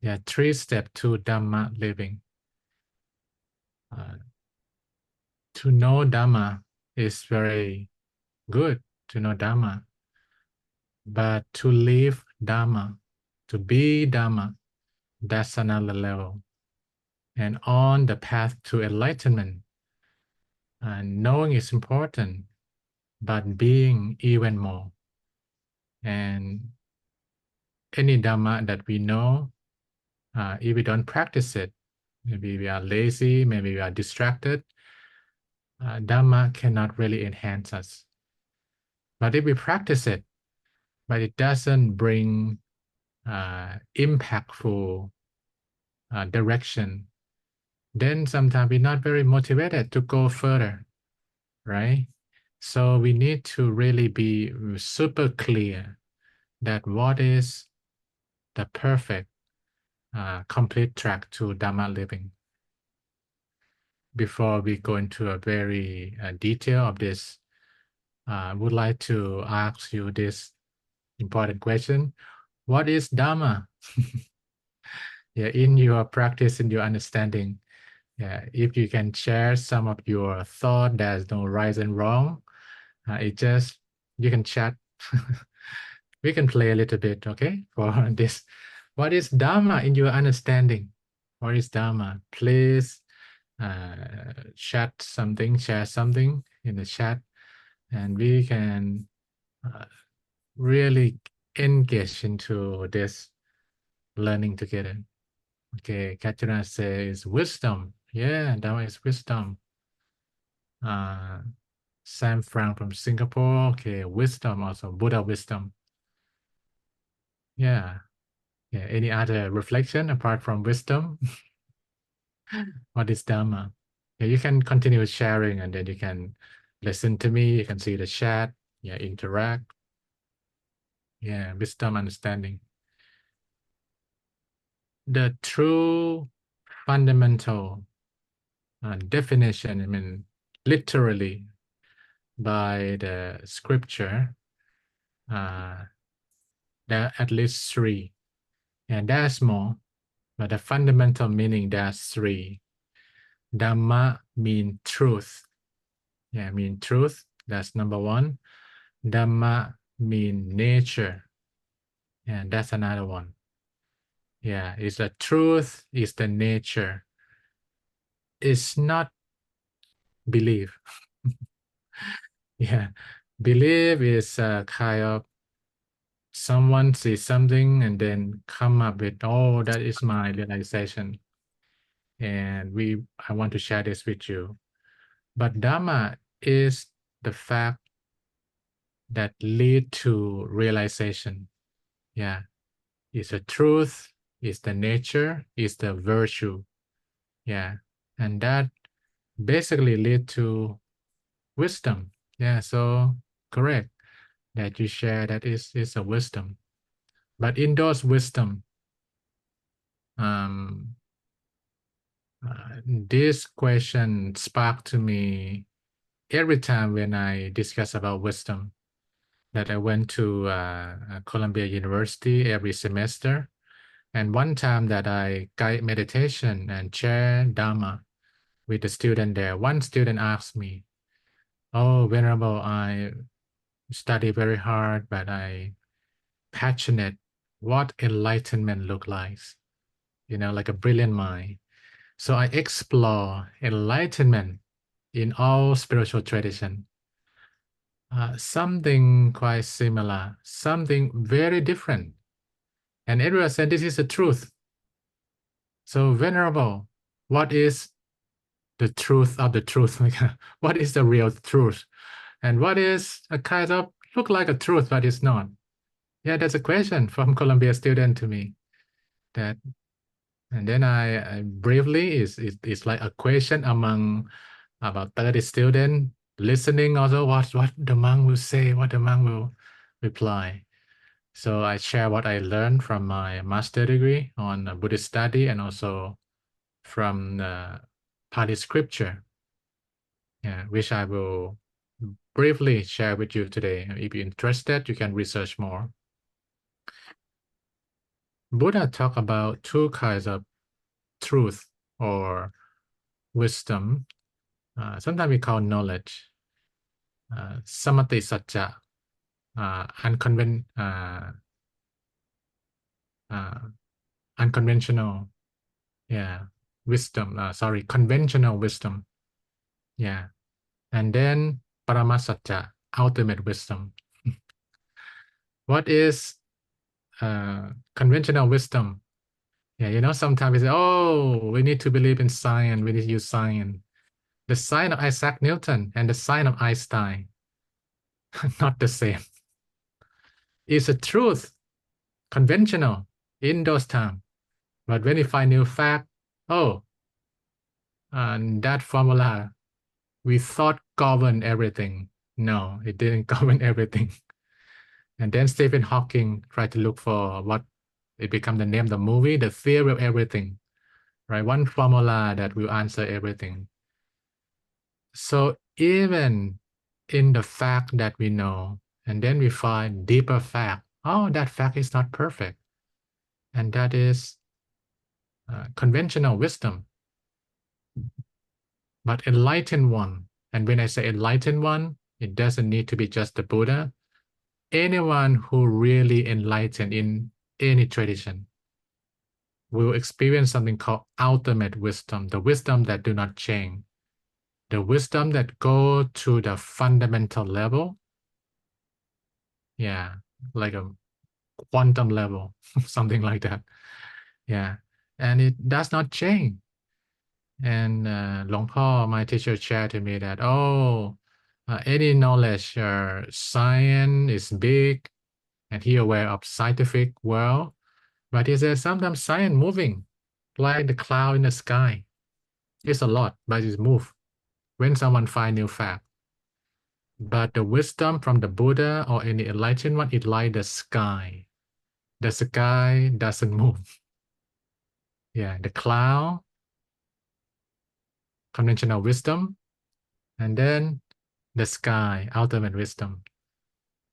Yeah, 3 steps to Dhamma living. To know Dhamma is very good to know Dhamma, but to live Dhamma, to be Dhamma, that's another level. And on the path to enlightenment, knowing is important, but being even more. And any Dhamma that we know, if we don't practice it, maybe we are lazy, maybe we are distracted, Dhamma cannot really enhance us. But if we practice it, but it doesn't bring impactful direction, then sometimes we're not very motivated to go further, right? So we need to really be super clear that what is the perfect complete track to Dhamma living. Before we go into a very detail of this, I would like to ask you this important question. What is Dhamma? Yeah, in your practice, in your understanding, yeah, if you can share some of your thought, there's no right and wrong. It just, you can chat. We can play a little bit, okay, for this. What is Dhamma in your understanding? What is Dhamma? Please chat something, share something in the chat, and we can really engage into this learning together. Okay, Katrina says wisdom. Yeah, Dhamma is wisdom. Sam Frank from Singapore. Okay, wisdom also, Buddha wisdom. Yeah. Yeah. Any other reflection apart from wisdom? What is Dhamma? Yeah, you can continue sharing and then you can listen to me. You can see the chat. Yeah, interact. Yeah, wisdom, understanding. The true fundamental definition, I mean, literally by the scripture, there are at least 3. And there's more, but the fundamental meaning, there's 3. Dhamma mean truth. Yeah, mean truth. That's number 1. Dhamma mean nature. And that's another one. Yeah, it's the truth, it's the nature. It's not belief. Yeah, belief is kind of someone sees something and then come up with, oh, that is my realization. And I want to share this with you. But Dhamma is the fact that lead to realization. Yeah, it's the truth, it's the nature, it's the virtue. Yeah, and that basically lead to wisdom. Yeah, so correct that you share that is a wisdom. But in those wisdom, this question sparked to me every time when I discuss about wisdom. That I went to Columbia University every semester, and one time that I guide meditation and share Dhamma with the student there, one student asked me, "Oh, Venerable, I study very hard, but I passionate. What enlightenment look like? You know, like a brilliant mind." So I explore enlightenment in all spiritual tradition. Something quite similar, something very different. And everyone said this is the truth. So Venerable, what is the truth of the truth? What is the real truth? And what is a kind of look like a truth, but it's not? Yeah, that's a question from Columbia student to me. That, and then I briefly is like a question among about 30 students listening also what the monk will say, what the monk will reply. So I share what I learned from my master degree on Buddhist study and also from the Pali scripture, yeah, which I will briefly share with you today. If you're interested, you can research more. Buddha talked about two kinds of truth or wisdom. Sometimes we call knowledge. Samadhi Satcha, unconventional, yeah, wisdom. Sorry, conventional wisdom, yeah, and then Paramasatcha, ultimate wisdom. What is conventional wisdom? Yeah, sometimes we say, oh, we need to believe in science, we need to use science. The science of Isaac Newton and the science of Einstein, not the same. It's a truth, conventional in those times. But when we find new fact, oh, and that formula we thought governed everything. No, it didn't govern everything. And then Stephen Hawking tried to look for what it became the name of the movie, the theory of everything, right? One formula that will answer everything. So even in the fact that we know, and then we find deeper fact, oh, that fact is not perfect. And that is conventional wisdom. But enlightened one, and when I say enlightened one, it doesn't need to be just the Buddha. Anyone who really enlightened in any tradition will experience something called ultimate wisdom, the wisdom that do not change, the wisdom that go to the fundamental level. Yeah, like a quantum level, something like that. Yeah, and it does not change. And Long Po, my teacher, shared to me that, oh, any knowledge, science is big, and he aware of scientific world, but he says sometimes science moving, like the cloud in the sky. It's a lot, but it's move when someone find new fact. But the wisdom from the Buddha or any enlightened one, it like the sky. The sky doesn't move. Yeah, the cloud, conventional wisdom, and then the sky, ultimate wisdom.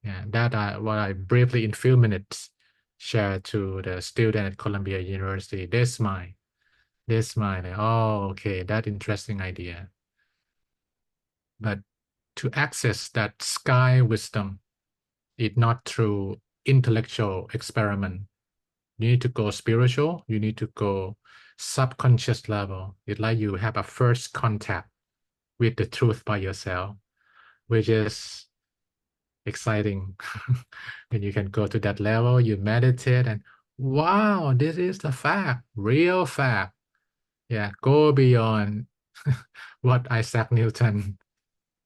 Yeah, that what I briefly in few minutes share to the student at Columbia University. Like, oh, okay, that interesting idea. But to access that sky wisdom, it's not through intellectual experiment. You need to go spiritual. You need to go subconscious level. It's like you have a first contact with the truth by yourself, which is exciting. When you can go to that level, you meditate and wow, this is the fact, real fact. Yeah, go beyond what Isaac Newton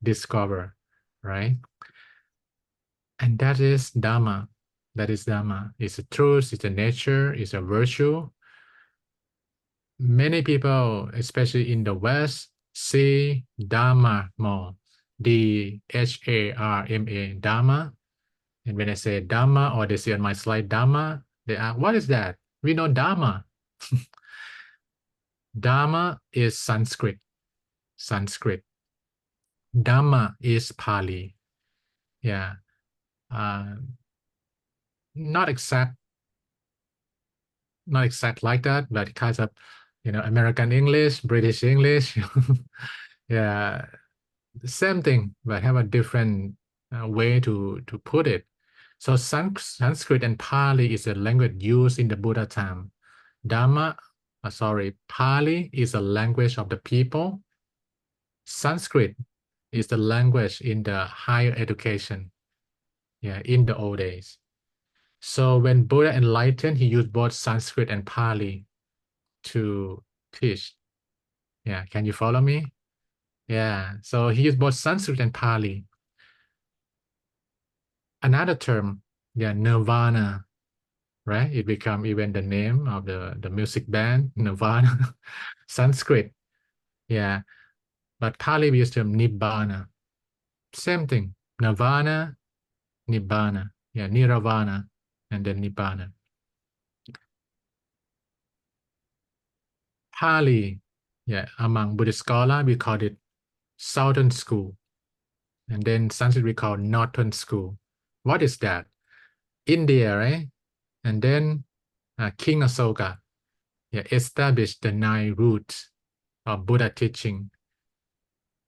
discovered, right? And that is Dhamma. That is Dhamma. It's a truth, it's a nature, it's a virtue. Many people, especially in the West, see Dhamma more. Dharma, Dhamma. And when I say Dhamma, or they see on my slide Dhamma, they ask, what is that? We know Dhamma. Dhamma is Sanskrit. Sanskrit. Dhamma is Pali. Yeah. Uh, not exact like that, but kind of, American English, British English. Yeah, same thing, but have a different way to put it. So Sanskrit and Pali is a language used in the Buddha time. Pali is a language of the people. Sanskrit is the language in the higher education, yeah, in the old days. So when Buddha enlightened, he used both Sanskrit and Pali to teach. Yeah, can you follow me? Yeah, so he used both Sanskrit and Pali. Another term, yeah, Nirvana, right? It become even the name of the music band, Nirvana. Sanskrit, yeah. But Pali we use the term Nibbana. Same thing, Nirvana, Nibbana. Yeah, Nirvana, and then Nibbana. Pali, yeah, among Buddhist scholars, we call it Southern School. And then Sanskrit we call Northern School. What is that? India, right? And then King Asoka, established the 9 roots of Buddha teaching.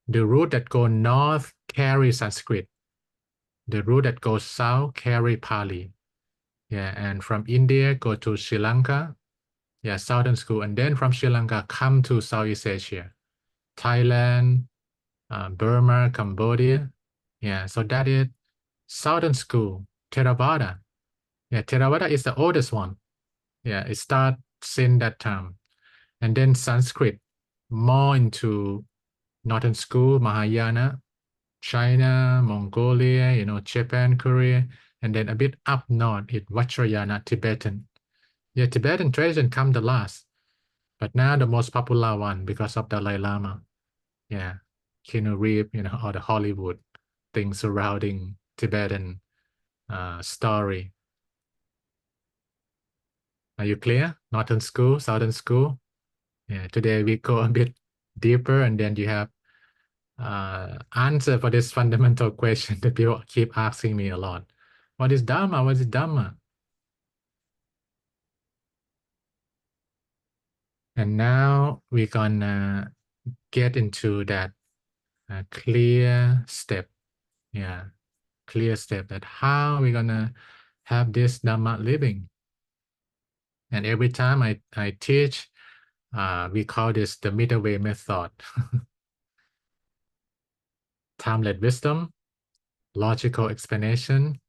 The route that go north carry Sanskrit. The route that goes south carry Pali. And from India go to Sri Lanka. Southern school, and then from Sri Lanka come to Southeast Asia, Thailand, Burma, Cambodia. So that is Southern school, Theravada. Theravada is the oldest one. It starts in that time. And then Sanskrit, more into Northern school, Mahayana, China, Mongolia, Japan, Korea, and then a bit up north, it's Vajrayana, Tibetan. Tibetan tradition come the last, but now the most popular one because of Dalai Lama. Keanu Reeves, all the Hollywood things surrounding Tibetan story. Are you clear? Northern school, Southern school. Today we go a bit deeper, and then you have answer for this fundamental question that people keep asking me a lot. What is Dhamma? What is Dhamma? And now we're gonna get into that clear step. Clear step that how we're gonna have this Dhamma living. And every time I teach, we call this the middle way method. Timeless wisdom, logical explanation,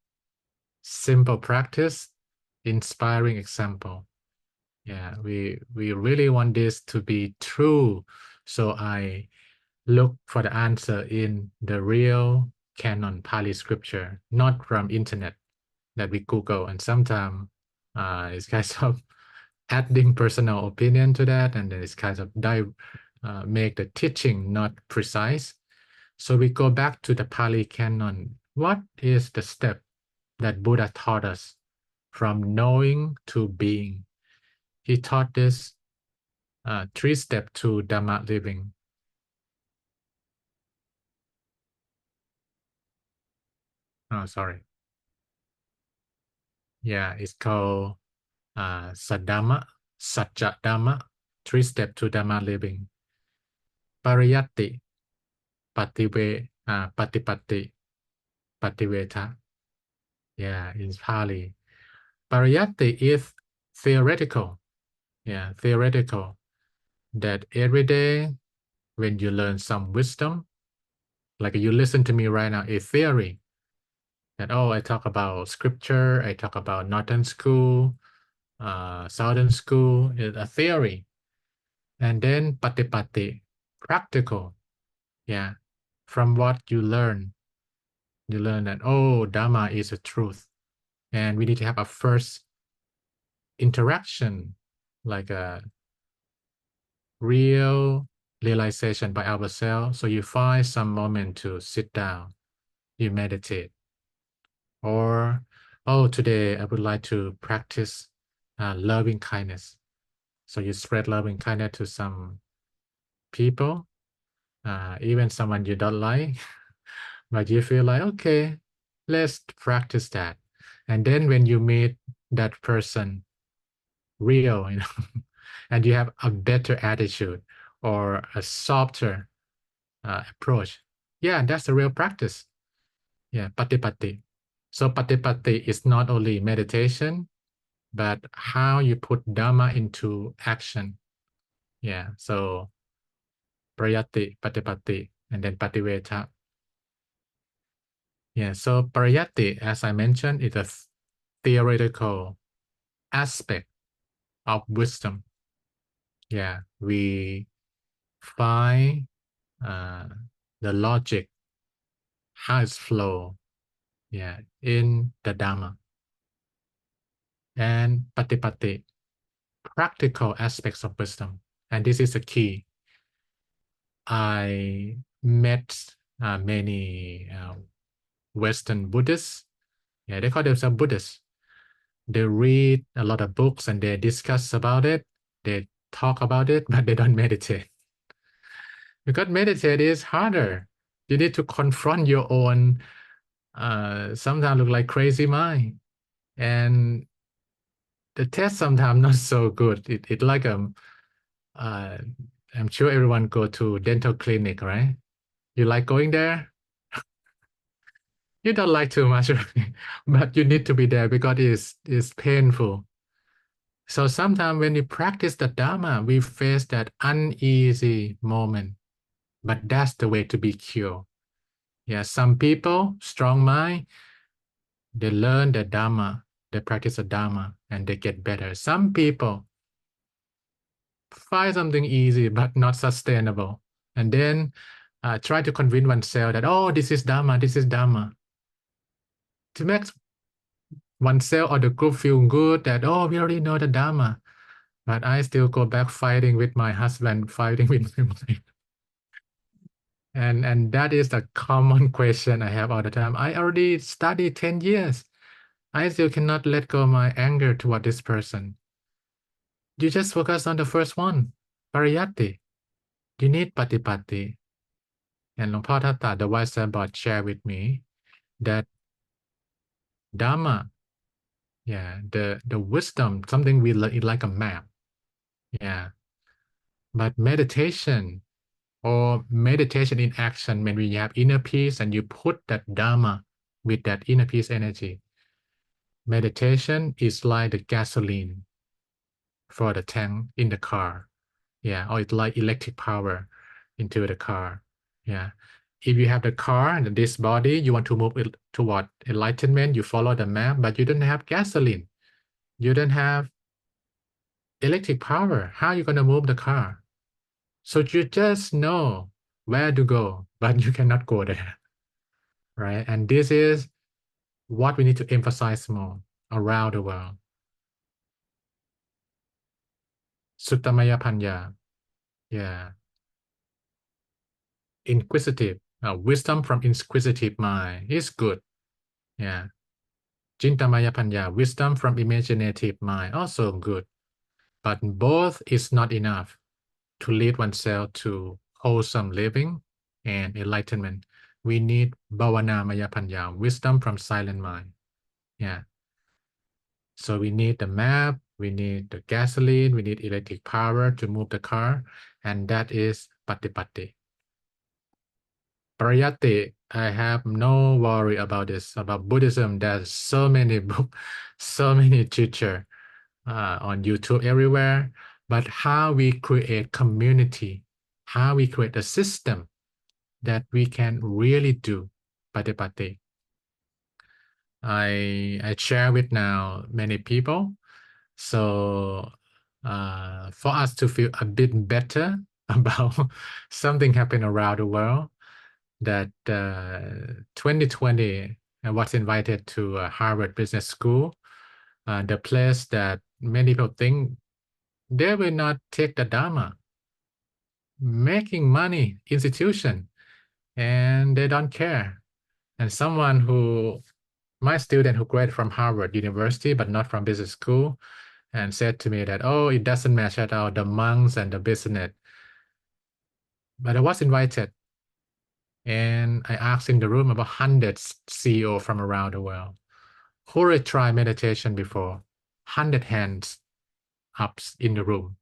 simple practice, inspiring example. We really want this to be true. So I look for the answer in the real canon Pali scripture, not from internet that we Google. And sometimes it's kind of adding personal opinion to that, and then it's kind of make the teaching not precise. So we go back to the Pali canon. What is the step that Buddha taught us from knowing to being? He taught this 3 steps to Dhamma living. Oh, sorry. It's called Sadhamma, Sajja Dhamma, 3 steps to Dhamma living. Pariyatti, Patipatti, Pativeta. In Pali. Pariyatti is theoretical. Theoretical. That every day when you learn some wisdom, like you listen to me right now, a theory. That, I talk about scripture, I talk about Northern school, Southern school, is a theory. And then patipati, practical. From what you learn that, Dhamma is a truth. And we need to have a first interaction, like a real realization by ourselves. So you find some moment to sit down, you meditate. Or, today I would like to practice loving kindness. So you spread loving kindness to some people, even someone you don't like, but you feel like, okay, let's practice that. And then when you meet that person real, and you have a better attitude or a softer approach, that's a real practice. Patipati. So patipati is not only meditation, but how you put Dhamma into action. So prayati, patipati, and then pativeta. So pariyatti, as I mentioned, is a theoretical aspect of wisdom. We find the logic, how it's flow, in the Dhamma. And patipati, practical aspects of wisdom. And this is the key. I met many Western Buddhists. They call themselves Buddhists. They read a lot of books and they discuss about it. They talk about it, but they don't meditate. Because meditate is harder. You need to confront your own, sometimes look like crazy mind. And the test sometimes not so good. It like uh I'm sure everyone go to dental clinic, right? You like going there? You don't like too much, right? But you need to be there because it's painful. So sometimes when we practice the Dhamma, we face that uneasy moment. But that's the way to be cured. Yeah, some people, strong mind, they learn the Dhamma, they practice the Dhamma, and they get better. Some people find something easy but not sustainable, and then try to convince oneself that, oh, this is Dhamma, this is Dhamma. To make oneself or the group feel good that, oh, we already know the Dhamma, but I still go back fighting with my husband, fighting with my wife. And that is the common question I have all the time. I already studied 10 years. I still cannot let go of my anger toward this person. You just focus on the first one, pariyatti. You need patipatti. And Luang Por Thatta, the wise Sabbath, shared with me that Dhamma, yeah, the wisdom, something we like a map. Yeah. But meditation or meditation in action, when we have inner peace and you put that Dhamma with that inner peace energy, meditation is like the gasoline for the tank in the car. Yeah, or it's like electric power into the car. Yeah. If you have the car and this body, you want to move it toward enlightenment, you follow the map, but you don't have gasoline. You don't have electric power. How are you going to move the car? So you just know where to go, but you cannot go there, right? And this is what we need to emphasize more around the world. Suttamaya Panya. Yeah. Inquisitive. Wisdom from inquisitive mind is good. Yeah. Chintamaya Panya. Wisdom from imaginative mind. Also good. But both is not enough to lead oneself to wholesome living and enlightenment. We need Bhavana Maya Panya. Wisdom from silent mind. Yeah. So we need the map, we need the gasoline, we need electric power to move the car, and that is Patipatti. Pariyatti, I have no worry about this. About Buddhism, there's so many books, so many teacher on YouTube everywhere. But how we create community, how we create a system that we can really do Patipatti. I share with now many people. So for us to feel a bit better about something happening around the world, that 2020 I was invited to Harvard Business School, the place that many people think they will not take the Dharma, making money institution, and they don't care. And someone who, my student who graduated from Harvard University, but not from business school, and said to me that, oh, it doesn't match at all, the monks and the business. But I was invited, and I asked in the room about hundreds CEO from around the world who had tried meditation before. 100 hands up in the room.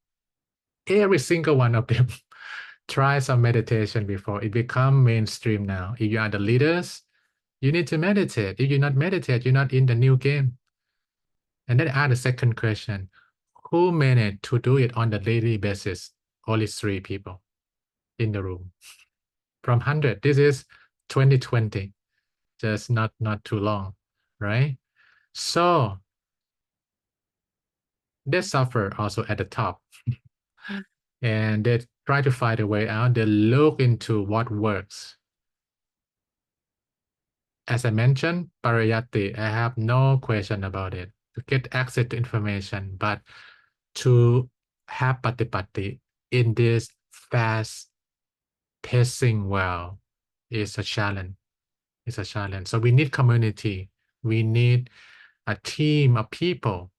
Every single one of them tried some meditation before. It become mainstream now. If you are the leaders, you need to meditate. If you not meditate, you're not in the new game. And then I asked the second question, who managed to do it on the daily basis? Only 3 people in the room. From 100, this is 2020, just not too long, right? So they suffer also at the top. And they try to find a way out. They look into what works. As I mentioned, pariyatti, I have no question about it. To get access to information, but to have patipatti in this fast pacing world is a challenge. It's a challenge. So we need community. We need a team of people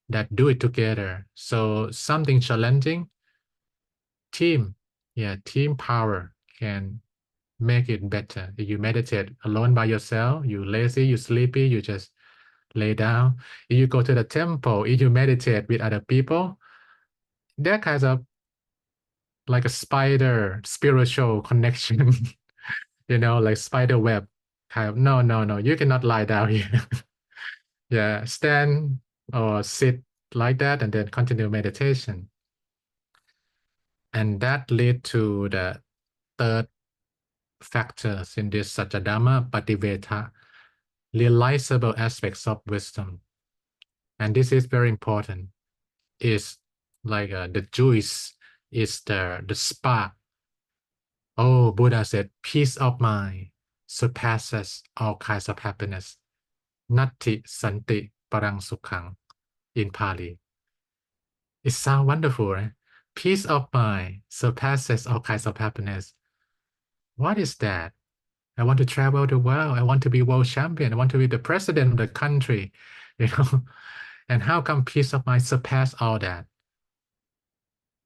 that do it together. So something challenging, team, yeah, team power can make it better. If you meditate alone by yourself, you lazy, you sleepy, you just lay down. If you go to the temple, if you meditate with other people, that kind of like a spider spiritual connection, like spider web kind of. No, you cannot lie down here. Yeah, stand or sit like that and then continue meditation. And that lead to the third factors in this Sajjadhamma Pativeta, realizable aspects of wisdom. And this is very important. Is like the juice is the spark. Oh, Buddha said, peace of mind surpasses all kinds of happiness. Natti santi parang sukhang in Pali. It sounds wonderful, right? Peace of mind surpasses all kinds of happiness. What is that? I want to travel the world. I want to be world champion. I want to be the president of the country, you know. And how come peace of mind surpass all that?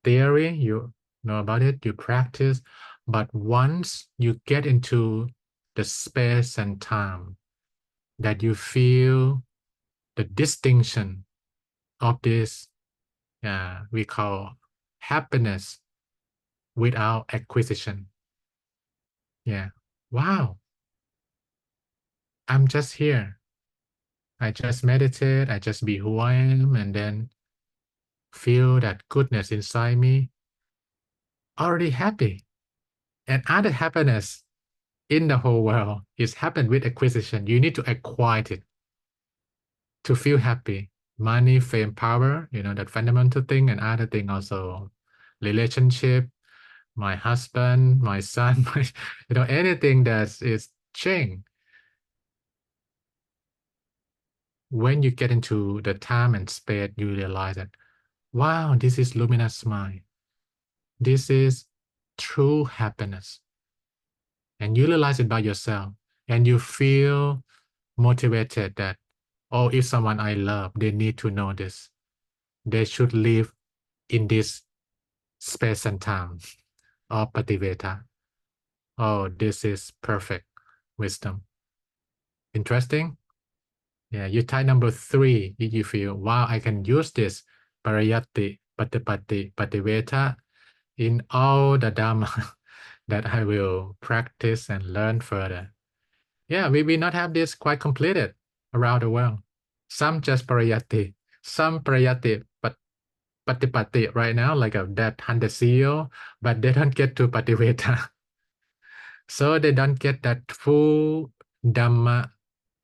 Theory, you know about it, you practice, but once you get into the space and time that you feel the distinction of this, we call happiness without acquisition. Yeah. Wow. I'm just here. I just meditate. I just be who I am and then feel that goodness inside me. Already happy. And other happiness in the whole world is happen with acquisition. You need to acquire it to feel happy. Money, fame, power, that fundamental thing, and other thing also. Relationship, my husband, my son, anything that is change. When you get into the time and space, you realize that, wow, this is luminous mind. This is true happiness. And you realize it by yourself. And you feel motivated that, oh, if someone I love, they need to know this. They should live in this space and time of Pativeta. Oh, this is perfect wisdom. Interesting? Yeah, you type number 3 if you feel, wow, I can use this Parayatti, Patipatti, Pativeta in all the Dhamma that I will practice and learn further. Yeah, we will not have this quite completed around the world. Some just Parayatti, some Parayatti, but Patipatti right now, like that 100 CEO, but they don't get to Pativeta. So they don't get that full Dhamma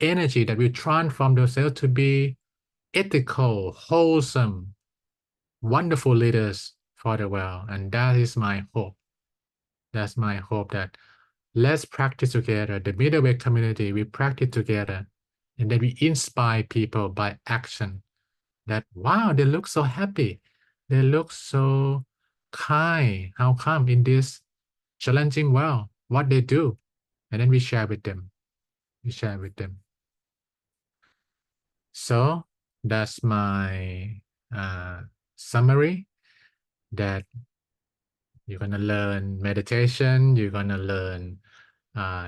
energy that will transform themselves to be ethical, wholesome, wonderful leaders for the world. And that is my hope. That's my hope that let's practice together. The middle way community, we practice together. And then we inspire people by action that, wow, they look so happy. They look so kind. How come in this challenging world, what they do? And then we share with them. We share with them. So that's my summary that you're going to learn meditation, you're going to learn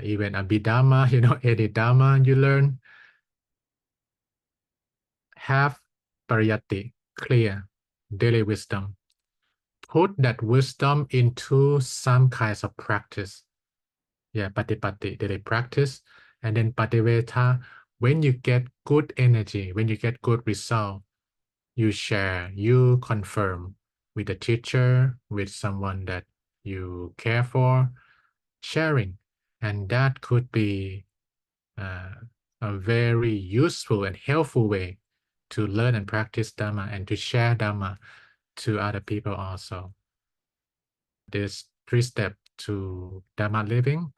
even Abhidhamma, any Dhamma you learn. Have Pariyatti, clear, daily wisdom. Put that wisdom into some kinds of practice. Yeah, Patipatti, daily practice. And then Pativeta, when you get good energy, when you get good result, you share, you confirm with a teacher, with someone that you care for, sharing. And that could be a very useful and helpful way to learn and practice Dhamma and to share Dhamma to other people also. This 3 steps to Dhamma living